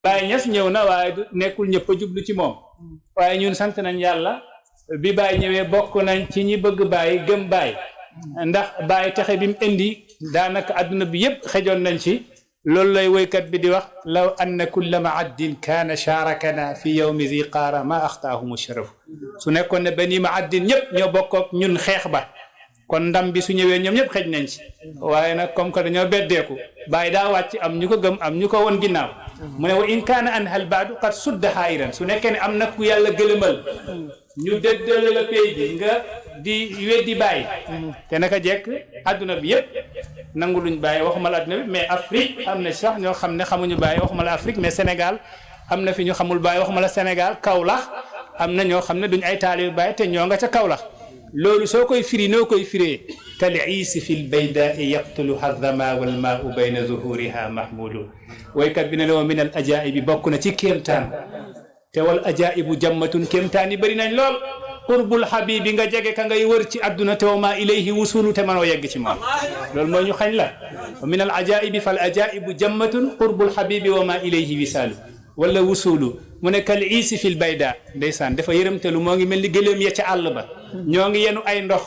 Baye Niass ñëw na waaye du nekkul ñëpp a jublu ci moom waaye ñun sant nañ yàlla bi Baye ñëwee bokk nañ ci ñi bëgg Baye gëm Baye ndax Baye taxe bi mu indi daanaka adduna bi yëpp xejoon nañ ci loolu lay woykat bi di wax law anna kulla maaddin kaana sharakana fi yawmi zi qaara ma axtaahumu sharaf su nekkoon ne bani maaddin ñëpp ñoo bokkook ñun xeex ba kon ndam bi su ñëwee ñoom ñëpp xej nañ ci waaye nag comme que dañoo beddeeku Baye daa wàcc am ñu ko gëm am ñu ko won ginnaaw mu ne wa in kaana anhal baadu qad sudda haayiran su nekkee ne am na ku yàlla gëlëmal ñu déddale la pay bi nga di weddi Baye te naka jekk adduna bi yëpp nangu luñ Baye waxuma la adduna bi mais Afrique am na sax ñoo xam ne xamuñu Baye waxuma la Afrique mais Sénégal am na fi ñu xamul Baye waxuma la Sénégal Kaolack am na ñoo xam ne duñ ay taalibe Baye te ñoo nga ca Kaolack loolu soo koy firi noo koy firee kal iisi fi lbaydaai yaqtuluha dama walmaau bayna zuhuriha mahmudu woykat bi ne la min al ajaibi bokk na ci kéemtaan te wal ajaibu jammatun kéemtaan yi bëri nañ lool qurbul habibi nga jege ka ngay wër ci adduna te wa ma ilayhi wusulu te mënoo yegg ci moom loolu mooy ñu xañ la min al ajaibi fal ajaibu jammatun qurbul habibi wa ma ilayhi wisalu wala wusulu mu ne kal iisi fil bayda ndeysaan dafa yërëmtelu moo ngi mel ni gëléem ya ca àll ba ñoo ngi yenu ay ndox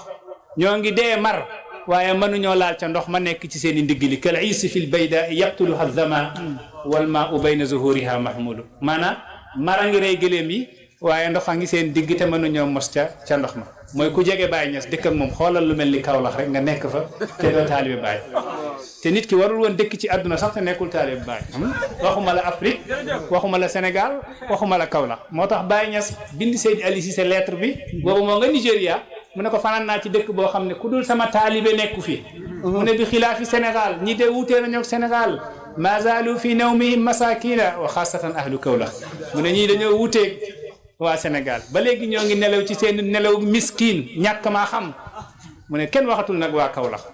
ñoo ngi dee mar waaye mënuñoo laal ca ndox ma nekk ci seen i ndigg li kal iisi fil bayda yaqtuluha zama wal maau bayna zuhuriha mahmudu maanaam mara ngi rey gëléem yi waaye ndox a ngi seen digg te mënuñoo mos ca ndox ma mooy ku jege Baye Niass dëkk ak moom xoolal lu mel ni Kaolack rek nga nekk fa te doo taalibe Baye te nit ki warul woon dëkk ci àdduna sax te nekkul taalibe Baye waxuma la Afrique waxuma la Sénégal waxuma la Kaolack moo tax Baye Niass bind Seydi Ali Cissé lettre bi boobu moo nga Nigéria mu ne ko fanaan naa ci dëkk boo xam ne ku dul sama taalibe nekku fi mu ne bi xilaafi Sénégal ñi de wutee nañu ak Sénégal ma zaalu fi nawmihim masakina wa xaasatan ahlu Kaolack mu ne ñii dañoo wuteeg waa Sénégal ba léegi ñoo ngi nelaw ci seen nelaw miskin ñàkk maa xam mu ne kenn waxatul nag waa Kaolack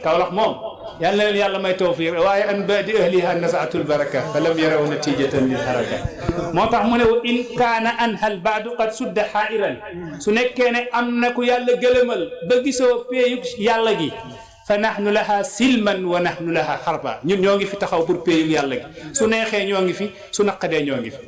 Kaolack moom yal na leen yàlla may tawfiq waaye an badi ahliha nasaatul baraka fa lam yaraw natijatan lil haraka moo tax mu ne wa in kaana anhal baadu qad sudda hairan su nekkee ne am na ku yàlla gëlëmal ba gisoo péeyug yàlla gi fa nahnu laha silman wa nahnu laha harba ñun ñoo ngi fi taxaw pour péeyug yàlla gi su neexee ñoo ngi fi su naqadee ñoo ngi fi